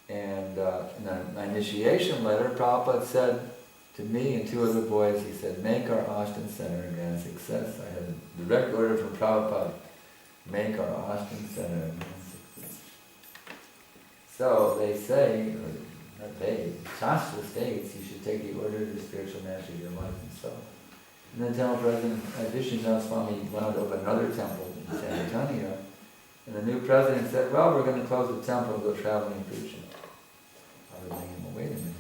And in my initiation letter, Prabhupada said to me and two other boys, he said, make our Austin Center a grand success. I had a direct order from Prabhupada, make our Austin Center a grand success. So they say, or not they, Shastra states, you should take the order of the spiritual master of your life and soul. And then Temple President Vishnunath Swami wanted to open another temple in San Antonio. And the new president said, well, we're going to close the temple and go traveling and preaching. I was thinking, well, wait a minute.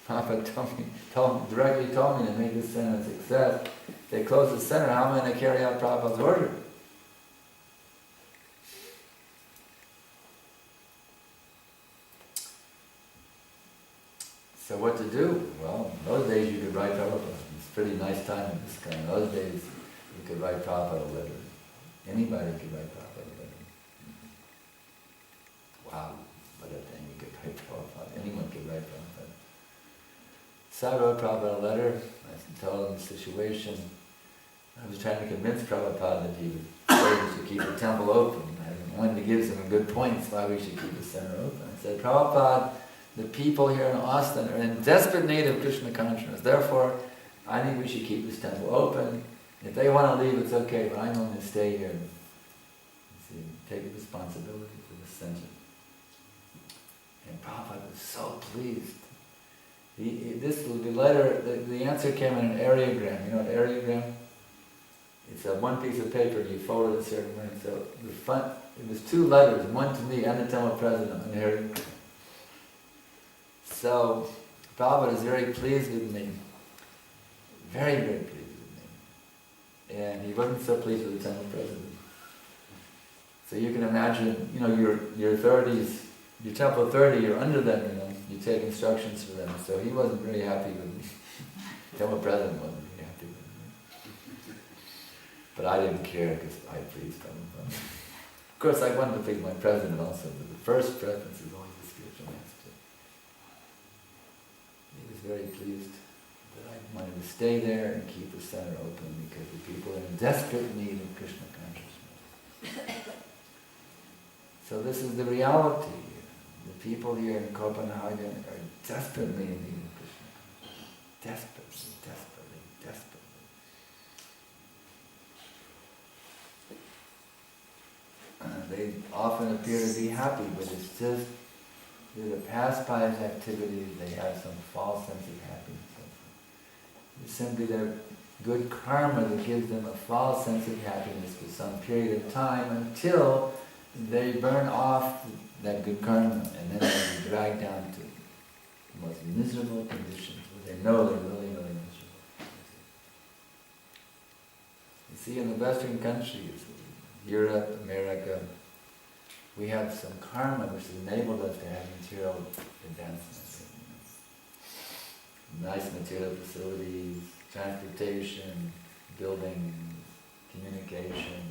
Prabhupada directly told me to make this center a success. If they close the center, how am I going to carry out Prabhupada's order? So what to do? Well, in those days you could write Prabhupada. It's a pretty nice time in this kind. In those days you could write Prabhupada a letter. Anybody could write Prabhupada a letter. Wow, what a thing, you could write Prabhupada. Anyone could write Prabhupada. So I wrote Prabhupada a letter. I told him the situation. I was trying to convince Prabhupada that he would say we should keep the temple open. I wanted to give some good points why we should keep the center open. I said, Prabhupada, the people here in Austin are in desperate need of Krishna consciousness. Therefore, I think we should keep this temple open. If they want to leave, it's okay, but I'm going to stay here and take responsibility for the center. And Prabhupada was so pleased. The answer came in an areogram. You know an areogram? It's one piece of paper, you fold it a certain way. So the front, it was two letters, one to me and the temple president on the areogram. So Prabhupada is very pleased with me. Very, very pleased with me. And he wasn't so pleased with the temple president. So you can imagine, your authorities, your temple authority, you're under them, you take instructions from them. So he wasn't very happy with me. Temple president wasn't very happy with me. But I didn't care because I pleased him. Of course, I wanted to pick my president also, but the first preference is always the spiritual master. He was very pleased that I wanted to stay there and keep the center open because the people are in desperate need of Krishna consciousness. So this is the reality. The people here in Copenhagen are desperately in need of Krishna consciousness. Desperately. They often appear to be happy, but it's just due to past pious activities they have some false sense of happiness. It's simply their good karma that gives them a false sense of happiness for some period of time until they burn off that good karma, and then they're dragged down to the most miserable conditions where they know they're really, really miserable. You see, in the Western countries, Europe, America, we have some karma which has enabled us to have material advancements. Nice material facilities, transportation, building, communication.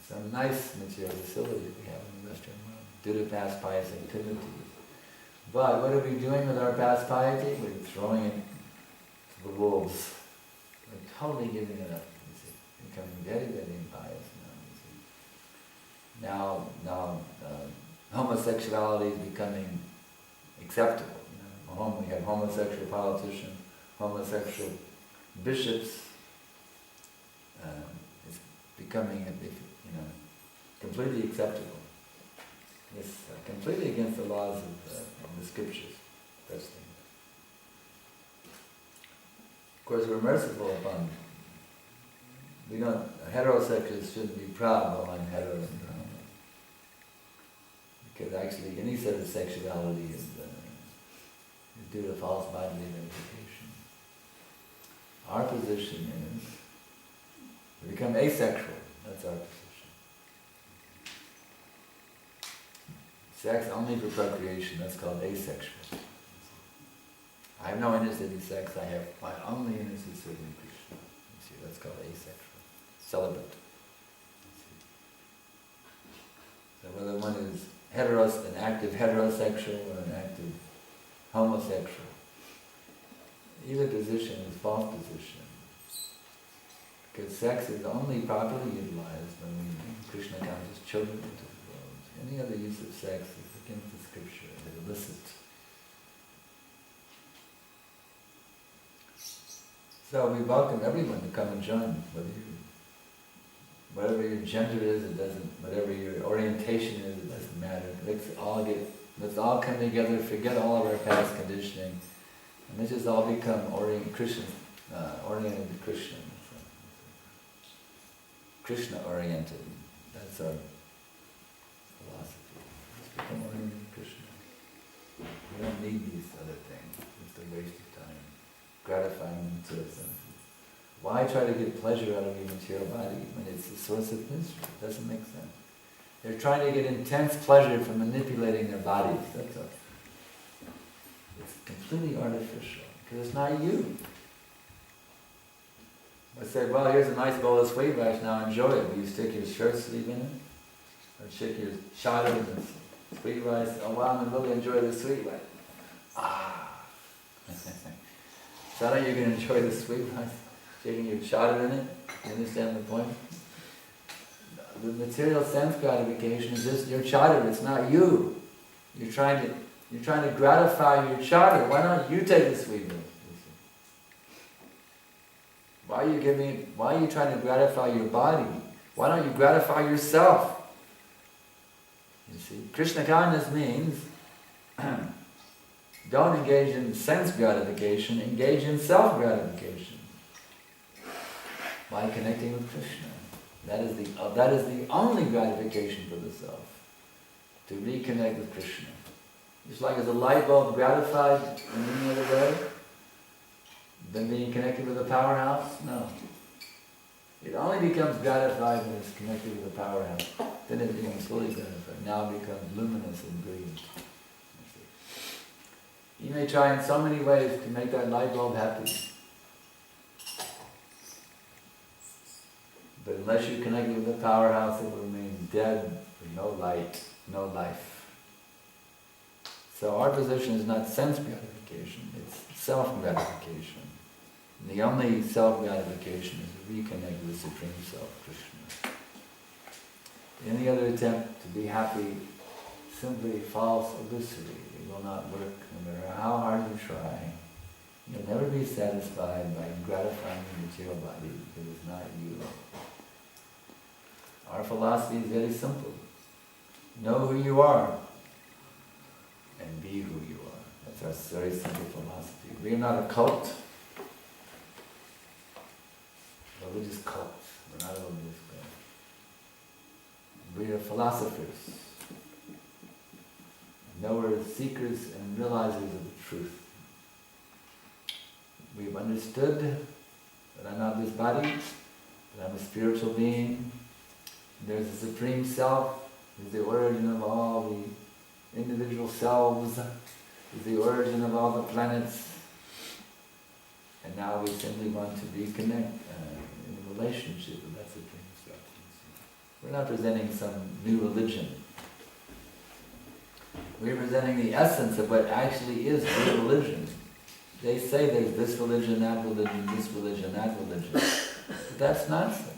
Some nice material facilities we have in the Western world due to past pious activities. But what are we doing with our past piety? We're throwing it to the wolves. We're totally giving it up. Becoming very, very impious now. Now, homosexuality is becoming acceptable. We have homosexual politicians, homosexual bishops. It's becoming, completely acceptable. It's completely against the laws of the scriptures. That's the thing. Of course, we're merciful upon. Heterosexuals shouldn't be proud, well, I'm hetero and Brahman. Because actually any sort of sexuality is due to false bodily identification. Our position is to become asexual. That's our position. Sex only for procreation, that's called asexual. I have no interest in sex, I have my only interest in serving Krishna. You see, that's called asexual. Celibate. So whether one is an active heterosexual or an active homosexual, either position is false position. Because sex is only properly utilized when we bring Krishna conscious children into the world. Any other use of sex is against the scripture, it's illicit. So we welcome everyone to come and join, whatever your gender is, it doesn't, whatever your orientation is, it doesn't matter. Let's all come together, forget all of our past conditioning, and let's just all become oriented to Krishna. Krishna oriented. That's our philosophy. Let's become oriented to Krishna. We don't need these other things. It's a waste of time. Gratifying material senses. Why try to get pleasure out of your material body when it's the source of misery? It doesn't make sense. They're trying to get intense pleasure from manipulating their bodies. That's all. It's completely artificial because it's not you. I say, well, here's a nice bowl of sweet rice, now enjoy it. Will you stick your shirt sleeve in it? Or stick your shot in the sweet rice? Oh wow, I'm really enjoy the sweet rice. Ah! So now you can enjoy the sweet rice, taking your shot in it. You understand the point? The material sense gratification is just your charter, it's not you. You're trying to gratify your charter. Why don't you take the sweet rice? Why are you trying to gratify your body? Why don't you gratify yourself? You see, Krishna kindness means don't engage in sense gratification, engage in self gratification by connecting with Krishna. That is the only gratification for the self, to reconnect with Krishna. Just like as a light bulb gratified in any other way, than being connected with a powerhouse? No. It only becomes gratified when it's connected with a powerhouse. Then it becomes fully gratified. Now it becomes luminous and brilliant. You may try in so many ways to make that light bulb happy. But unless you connect with the powerhouse, it will remain dead with no light, no life. So our position is not sense gratification, it's self-gratification. And the only self-gratification is to reconnect with the Supreme Self, Krishna. Any other attempt to be happy, simply false, illusory. It will not work no matter how hard you try. You'll never be satisfied by gratifying the material body because it's not you. Our philosophy is very simple. Know who you are and be who you are. That's our very simple philosophy. We are not a cult. Religious cult. We're not a religious cult. We are philosophers. Knowers, seekers, and realizers of the truth. We've understood that I'm not this body, that I'm a spiritual being. There's a Supreme Self, who's the origin of all the individual selves, is the origin of all the planets. And now we simply want to reconnect in a relationship with that Supreme Self. We're not presenting some new religion. We're presenting the essence of what actually is real religion. They say there's this religion, that religion, this religion, that religion. But that's nonsense.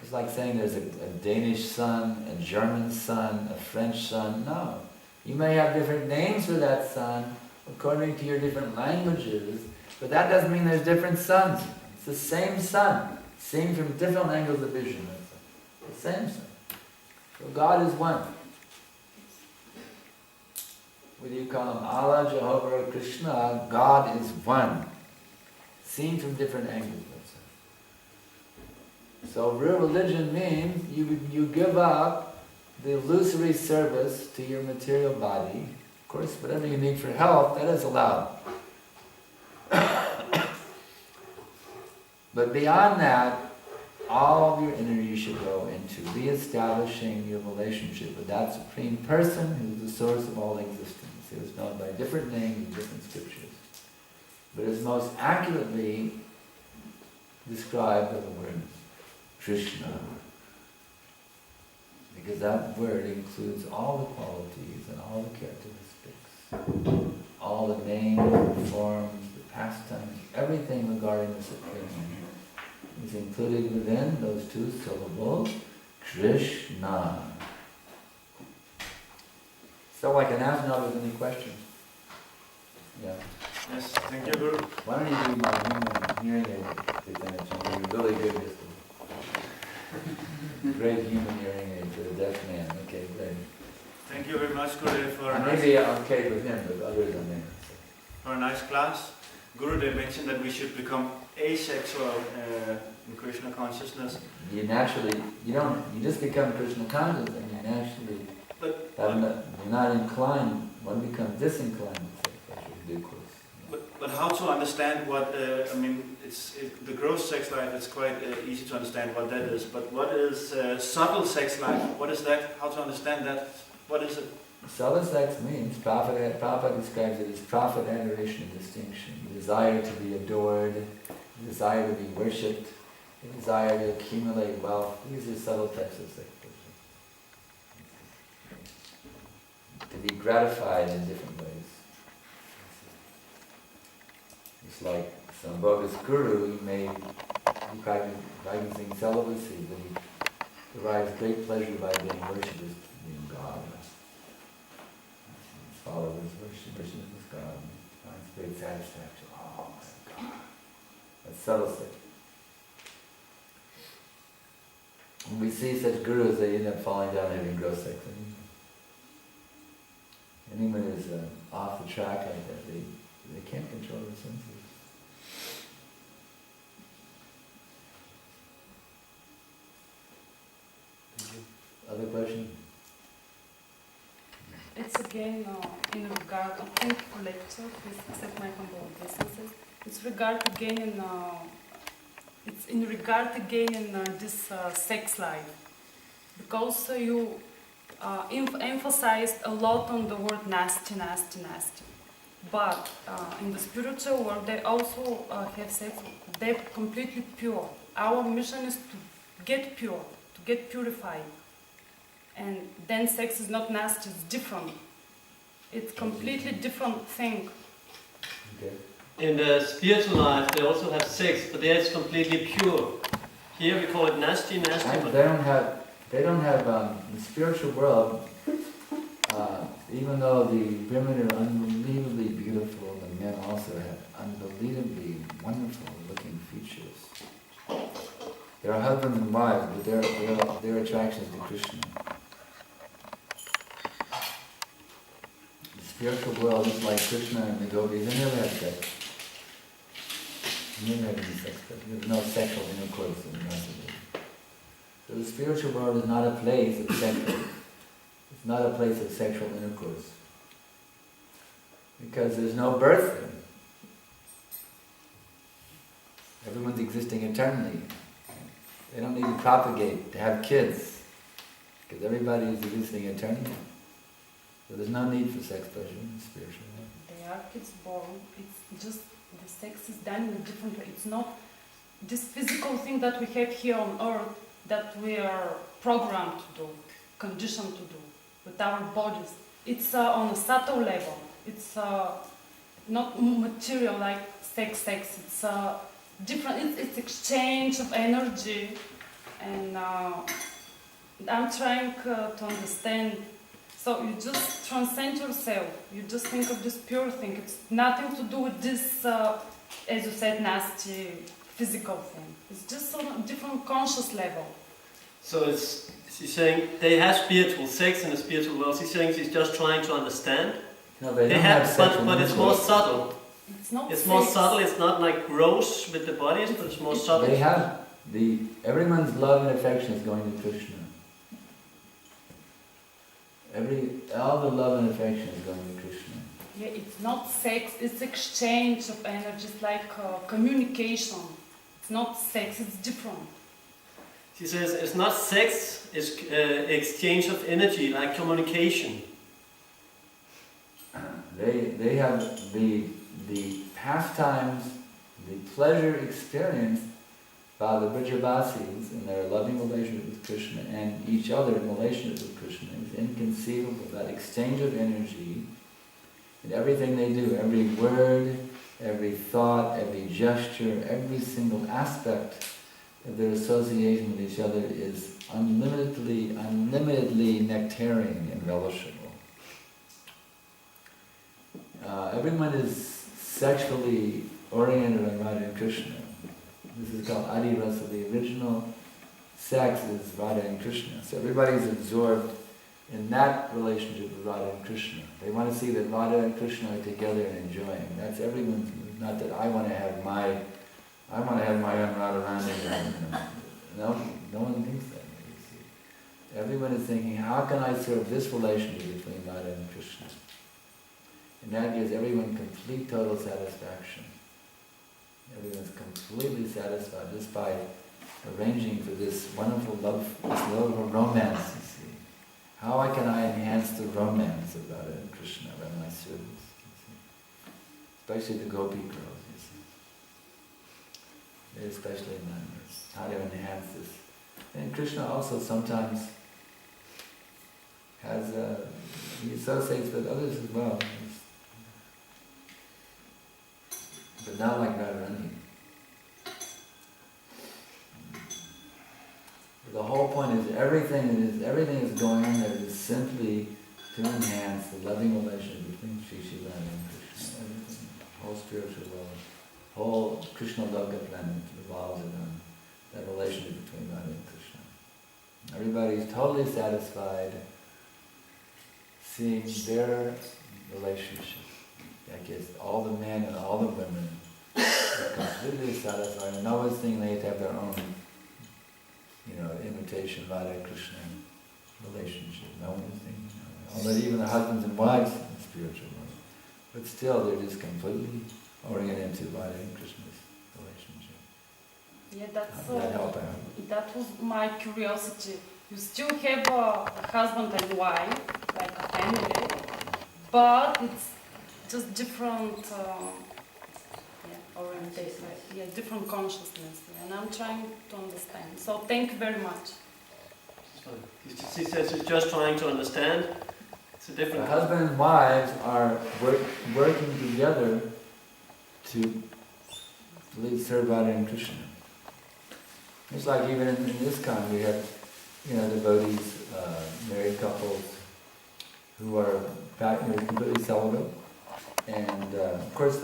It's like saying there's a Danish sun, a German sun, a French sun. No. You may have different names for that sun according to your different languages, but that doesn't mean there's different suns. It's the same sun, seen from different angles of vision. It's the same sun. So God is one. Whether you call him Allah, Jehovah, or Krishna, God is one. Seen from different angles. So real religion means you give up the illusory service to your material body. Of course, whatever you need for health, that is allowed. But beyond that, all of your energy should go into re-establishing your relationship with that Supreme Person who is the source of all existence. It is known by different names in different scriptures, but is most accurately described by the word Krishna, because that word includes all the qualities and all the characteristics, all the names, the forms, the pastimes, everything regarding the Supreme is included within those two syllables, Krishna. So I can ask now if there's any questions. Yeah. Yes, thank you, Guru. Why don't you do my human hearing aid, Chaitanya Chandra? You're really good at this. Great human hearing aid for the deaf man. Okay, great. Thank you very much, Guru, for a Maybe I'm okay with him, but others are there. for a nice class. Guru, they mentioned that we should become asexual in Krishna consciousness. You just become Krishna conscious and you naturally, you're not inclined, one becomes disinclined to sex pleasure, of course. But how to understand what, the gross sex life, it's quite easy to understand what that is, but what is subtle sex life? What is that? How to understand that? What is it? Subtle sex means, Prabhupada describes it as profit, adoration, and distinction. The desire to be adored, the desire to be worshipped, the desire to accumulate wealth. These are subtle types of sex pleasure. To be gratified in different ways. It's like some bogus guru, he may be practicing celibacy, but he derives great pleasure by being worshipped as being God. His followers worship as God, and he finds great satisfaction. Oh my God. That's subtle sex. When we see such gurus, they end up falling down having gross sex. Anyone who's off the track like that, they can't control their senses. Other question? It's again in regard, thank you for lecture, please accept my humble obeisances. It's in regard again in this sex life, because you emphasized a lot on the word nasty, nasty, nasty. But in the spiritual world, they also have sex. They're completely pure. Our mission is to get pure, to get purified. And then sex is not nasty, it's different. It's completely different thing. Okay. In the spiritual life, they also have sex, but there it's completely pure. Here we call it nasty, nasty. They don't have in the spiritual world, even though the women are unbelievably beautiful, the men also have unbelievably wonderful looking features. There are husbands and wives, but their attraction is to Krishna. The spiritual world is like Krishna and the gopis, they never have sex. They never have any sex, there's no sexual intercourse in the rest of it. So the spiritual world is not a place of it's not a place of sexual intercourse. Because there's no birth there. Everyone's existing eternally. They don't need to propagate, to have kids. Because everybody is existing eternally. So there's no need for sex pleasure in the spiritual world. They are kids born, it's just the sex is done in a different way. It's not this physical thing that we have here on earth that we are programmed to do, conditioned to do with our bodies. It's on a subtle level. It's not material like sex. It's different. It's exchange of energy, and I'm trying to understand. So you just transcend yourself. You just think of this pure thing. It's nothing to do with this, as you said, nasty physical thing. It's just on a different conscious level. So she's saying they have spiritual sex in the spiritual world. She's saying she's just trying to understand. No, they don't have sex, but it's more subtle. It's not. It's more subtle. It's not like gross with the bodies, but it's more subtle. They have everyone's love and affection is going to Krishna. All the love and affection is going to Krishna. Yeah, it's not sex. It's exchange of energy. It's like communication. It's not sex. It's different. She says it's not sex. It's exchange of energy, like communication. They have the pastimes, the pleasure experienced by the Vrajavasis in their loving relationship with Krishna and each other in relationship with Krishna is inconceivable. That exchange of energy in everything they do, every word, every thought, every gesture, every single aspect of their association with each other is unlimitedly nectarian and relishable. Everyone is sexually oriented on Radha and Krishna. This is called Adi Rasa. The original sex is Radha and Krishna. So everybody's absorbed in that relationship with Radha and Krishna. They want to see that Radha and Krishna are together and enjoying. That's everyone's. Not that I want to have my own Radharani. No one thinks that. You see. Everyone is thinking, how can I serve this relationship between Radha and Krishna? And that gives everyone complete, total satisfaction. Everyone's completely satisfied just by arranging for this wonderful love, this love of romance, you see. How can I enhance the romance of Radha and Krishna by my service, you see? Especially the gopi girls, you see. Very especially members. How to enhance this. And Krishna also sometimes has, he associates with others as well. But not like Radharani. The whole point is everything is going on there is simply to enhance the loving relationship between Sri Radha and Krishna. Everything, whole spiritual world, whole Krishna Loka planet revolves around that relationship between Radha and Krishna. Everybody is totally satisfied seeing their relationship. I guess all the men and all the women are completely satisfied, and no one's thinking they have to have their own, imitation Radha Krishna relationship. No one is thinking that way. Although even the husbands and wives in the spiritual world, but still they're just completely oriented to Radha and Krishna's relationship. Yeah, that's How did that help out? that was my curiosity. You still have a husband and wife, like a family, but it's just different orientation, different consciousness, and I'm trying to understand. So thank you very much. He says he's just trying to understand. It's a different. The husband and wives are working together to serve Radha and Krishna. It's like even in this kind we have, devotees, married couples who are completely celibate, and of course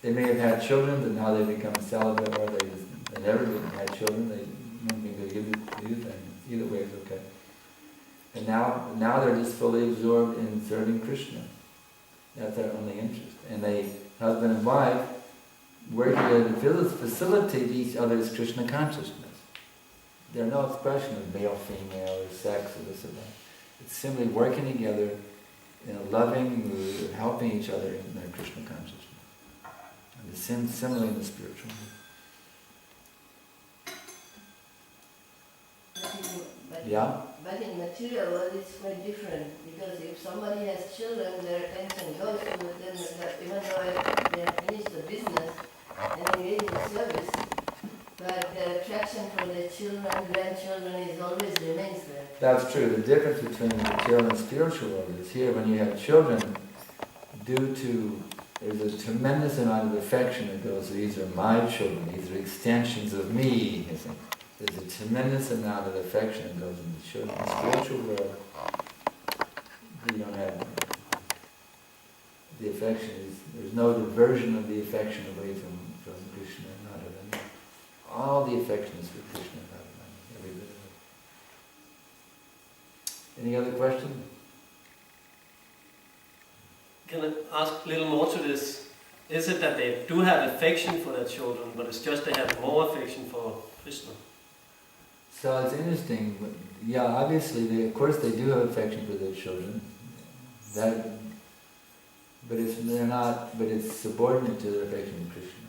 they may have had children, but now they become celibate, or they never had children. They don't think they either way is okay. And now they're just fully absorbed in serving Krishna. That's their only interest. And they, husband and wife, work together to facilitate each other's Krishna consciousness. There's no expression of male, female, or sex, or this or that. It's simply working together in a loving mood of helping each other in their Krishna consciousness. And the similar in the spiritual mood. Yeah? But in material world it's quite different, because if somebody has children, their attention goes to them, even though they have finished the business and engaged in service, but the attraction for their children, grandchildren always remains there. That's true. The difference between the material and spiritual world is here when you have children, there's a tremendous amount of affection that goes, these are my children, these are extensions of me. There's a tremendous amount of affection that goes into children. In the spiritual world, you don't have the affection. There's no diversion of the affection away from Krishna and Radharani. All the affection is for Krishna and Radharani, every bit of it. Any other question? Can I ask a little more to this? Is it that they do have affection for their children, but it's just they have more affection for Krishna? So it's interesting, but yeah, obviously, of course they do have affection for their children. But it's subordinate to their affection for Krishna.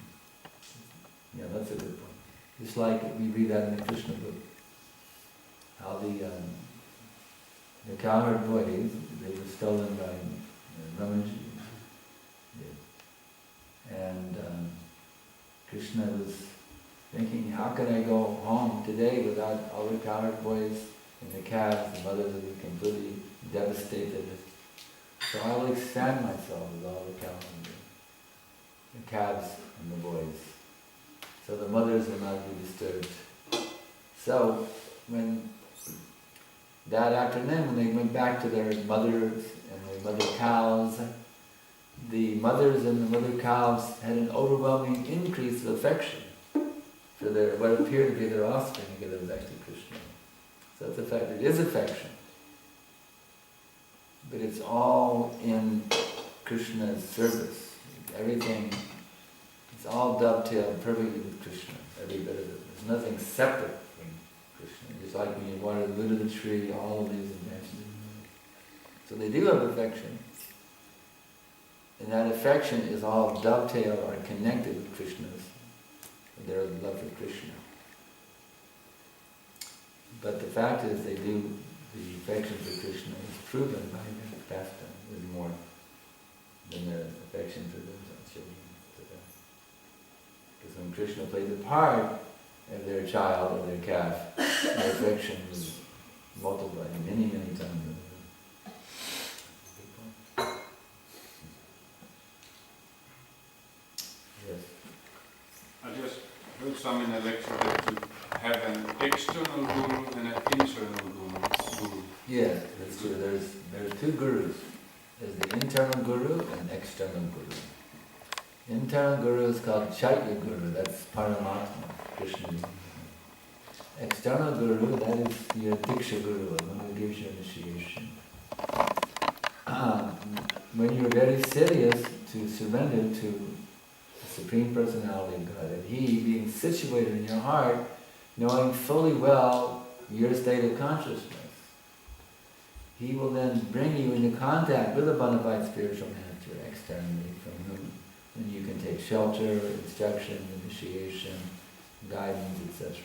Yeah, that's a good point. Just like we read that in the Krishna book, how the cowherd boys, they were stolen by Ramaji. And Krishna was thinking, how can I go home today without all the cowherd boys and the calves? The mothers will be completely devastated. So I will expand myself with all the cows and the calves and the boys. So the mothers will not be disturbed. So when that afternoon, when they went back to their mothers and their mother cows, the mothers and the mother cows had an overwhelming increase of affection for their what appeared to be their offspring, because it was actually Krishna. So it's a fact, it is affection. But it's all in Krishna's service. Everything, it's all dovetailed perfectly with Krishna, every bit of it. There's nothing separate from Krishna. Just like when you water the root of the tree, all of these branches. So they do have affection. And that affection is all dovetailed or connected with Krishna's, their love for Krishna. But the fact is they do, the affection for Krishna is proven by their pastime, is more than their affection for their children. Because when Krishna played the part of their child or their calf, their affection was multiplied many, many times. Yes. I just heard some in a lecture that you have an external guru and an internal guru. Yes, that's true. There's two gurus. There's the internal guru and external guru. Internal guru is called Chaitya Guru, that's Paramatma, Krishna. External guru, that is your Diksha Guru, the one who gives you initiation. When you're very serious to surrender to the Supreme Personality of God, and He being situated in your heart, knowing fully well your state of consciousness, He will then bring you into contact with a bona fide spiritual master externally, from whom and you can take shelter, instruction, initiation, guidance, etc.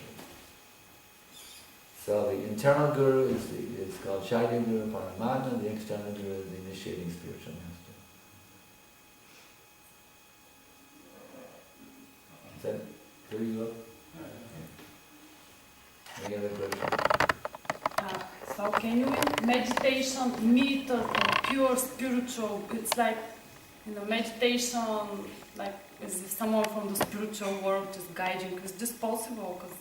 So the internal guru is called Chaitya Guru Paramatma, the external guru is the initiating spiritual master. Is that clear you up? Any other questions? So can you in meditation meet a pure spiritual, it's like, meditation, like as if someone from the spiritual world is guiding, is this possible? Because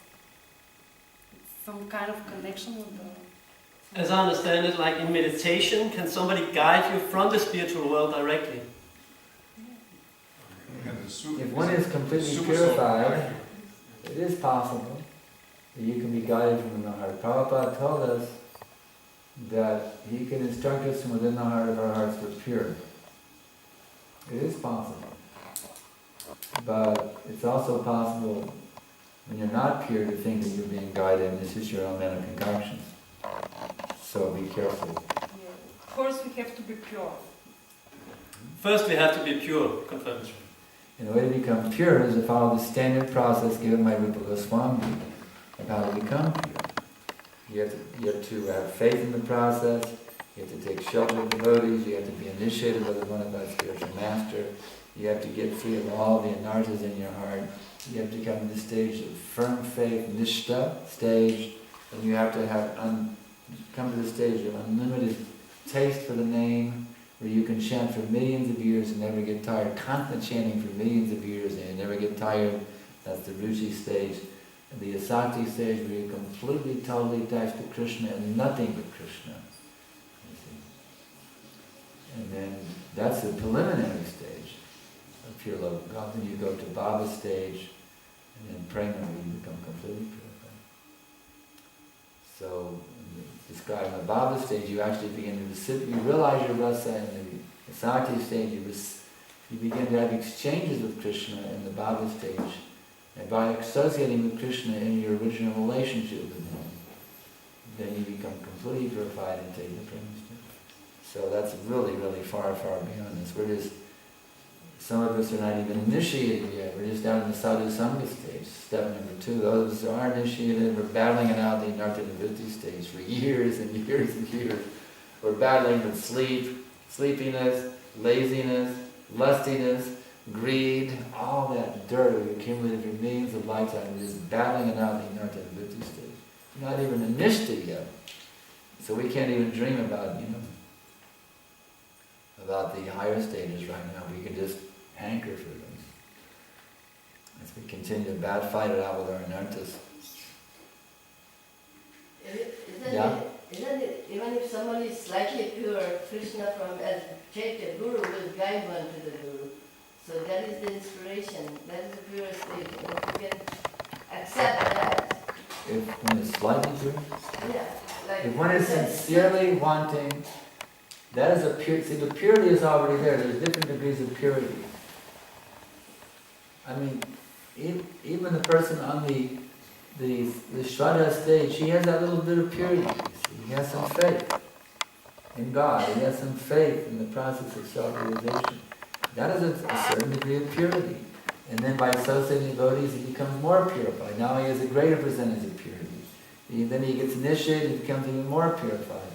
it's some kind of connection with the... As I understand it, like in meditation, can somebody guide you from the spiritual world directly? If one is completely purified, it is possible that you can be guided from the heart. Prabhupada told us that he can instruct us from within the heart if our hearts were pure. It is possible. But it's also possible when you're not pure to think that you're being guided and this is your own mental concoctions. So be careful. Yeah. First we have to be pure. First we have to be pure, confirmed. And the way to become pure is to follow the standard process given by Rupa Goswami of how to become pure. You have to have faith in the process, you have to take shelter of devotees, you have to be initiated by the bona fide spiritual master, you have to get free of all the anarthas in your heart, you have to come to the stage of firm faith, nishta stage, and you have to have come to the stage of unlimited taste for the name, where you can chant for millions of years and never get tired, constant chanting for millions of years and you never get tired. That's the Ruchi stage. And the Asakti stage, where you're completely, totally attached to Krishna and nothing but Krishna. You see? And then that's the preliminary stage of pure love of God. Then you go to Baba stage, and then Prema, you become completely purified. So, described in the Baba stage, you actually begin to receive, you realize your rasa. In the Sakti stage, you begin to have exchanges with Krishna in the Baba stage. And by associating with Krishna in your original relationship with Him, then you become completely purified and take the Prema stage. So that's really, really far, far beyond this. We're just, some of us are not even initiated yet. We're just down in the Sadhu Sangha stage, step number 2. Those who are initiated, we're battling it out the Narta Nivritti stage for years and years and years. We're battling with sleep, sleepiness, laziness, lustiness, greed, all that dirt we accumulated for millions of lifetimes. We're just battling it out the Narta Nivritti stage. We're not even initiated yet. So we can't even dream about, about the higher stages right now. We can just hanker for them. As we continue to fight it out with our anarthas. Yeah. Isn't it, even if somebody is slightly pure, Krishna from as Chaitya Guru will guide one to the Guru. So that is the inspiration, that is the pure state. And if you can accept that, If one is slightly pure, yeah. Like if one is sincerely wanting, that is a pure, see the purity is already there, there's different degrees of purity. I mean, even the person on the Shraddha stage, he has that little bit of purity, you see. He has some faith in God, he has some faith in the process of self-realization. That is a certain degree of purity. And then by associating devotees, he becomes more purified. Now he has a greater percentage of purity. Then he gets initiated, he becomes even more purified.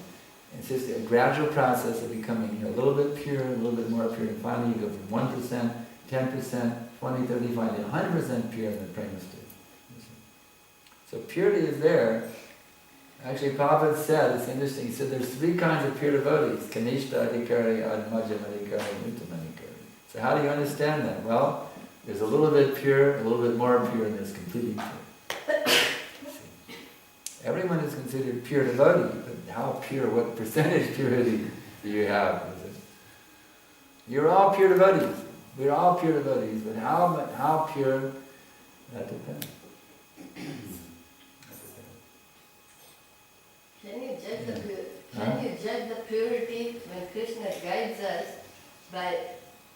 It's just a gradual process of becoming a little bit pure, a little bit more pure, and finally you go from 1%, 10%, 20, 35, to 100% pure in the prema state. So purity is there. Actually, Prabhupada said, it's interesting, he said there's 3 kinds of pure devotees: Kanishta Adhikari, Adhmajam Adhikari, and Uttam Adhikari. So how do you understand that? Well, there's a little bit pure, a little bit more pure, and there's completely pure. Everyone is considered pure devotee, but how pure, what percentage purity do you have? You're all pure devotees. We're all pure devotees, but how pure, that depends. Can you judge the purity when Krishna guides us by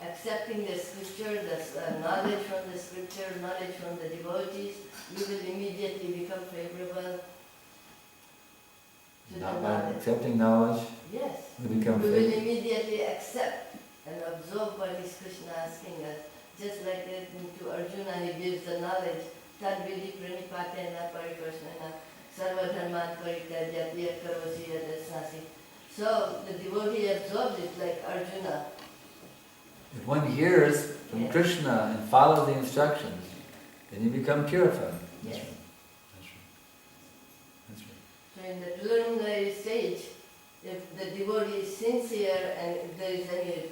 accepting the scripture, the knowledge from the scripture, knowledge from the devotees? You will immediately become favorable to Not the by knowledge. accepting knowledge, Yes. we become We will faithful. immediately accept and absorb what is Krishna asking us. Just like that to Arjuna, he gives the knowledge. Tad vidi pranipatena pariprasnena sarvadharman parityajya karosi yadasasi. So the devotee absorbs it like Arjuna. If one hears from Yes. Krishna and follows the instructions, then you become purified. That's Yes. right. That's right. That's right. So in the preliminary stage, if the devotee is sincere and if there is any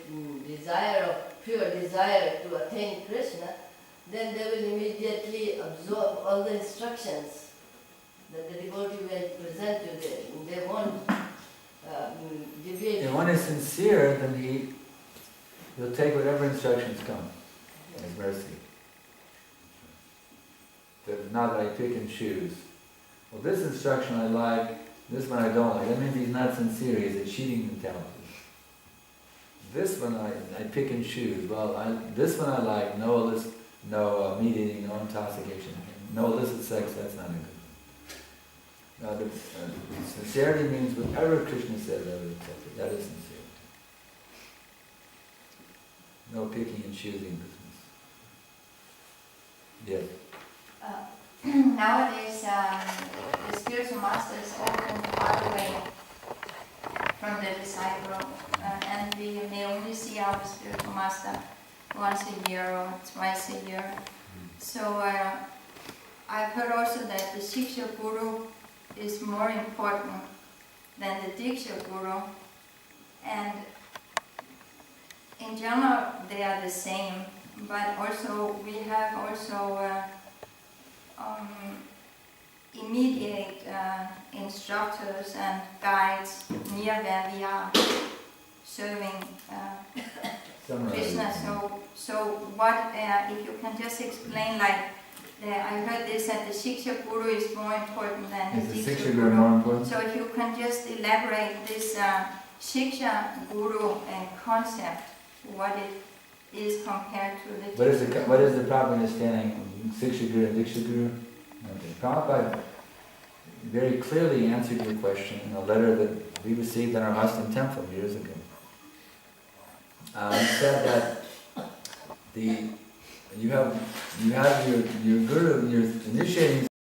pure desire to attain Krishna, then they will immediately absorb all the instructions that the devotee will present to them. They won't deviate. If one is sincere, then he'll take whatever instructions come. His mercy. But not that I pick and choose. Well, this instruction I like, this one I don't like. That means he's not sincere, he's a cheating mentality. This one I pick and choose. Well, this one I like, no meat eating, no intoxication, no illicit sex, that's not a good one. Sincerity means whatever Krishna says, I would accept it. That is sincerity. No picking and choosing business. Yes. Nowadays, the spiritual master is often far away from the disciple, and we may only see our spiritual master once a year or twice a year. So I've heard also that the Shiksha Guru is more important than the Diksha Guru, and in general they are the same, but also we have also immediate instructors and guides near where we are serving Krishna. So what, if you can just explain, like, I heard this that the Shiksha Guru is more important than the Is the Diksha Shiksha Guru. Guru more important? So if you can just elaborate this Shiksha Guru concept, what it is compared to the Diksha Guru. What is the proper understanding of Shiksha Guru and Diksha Guru? Okay. Prabhupada very clearly answered your question in a letter that we received in our Austin temple years ago. He said that you have your guru, your initiating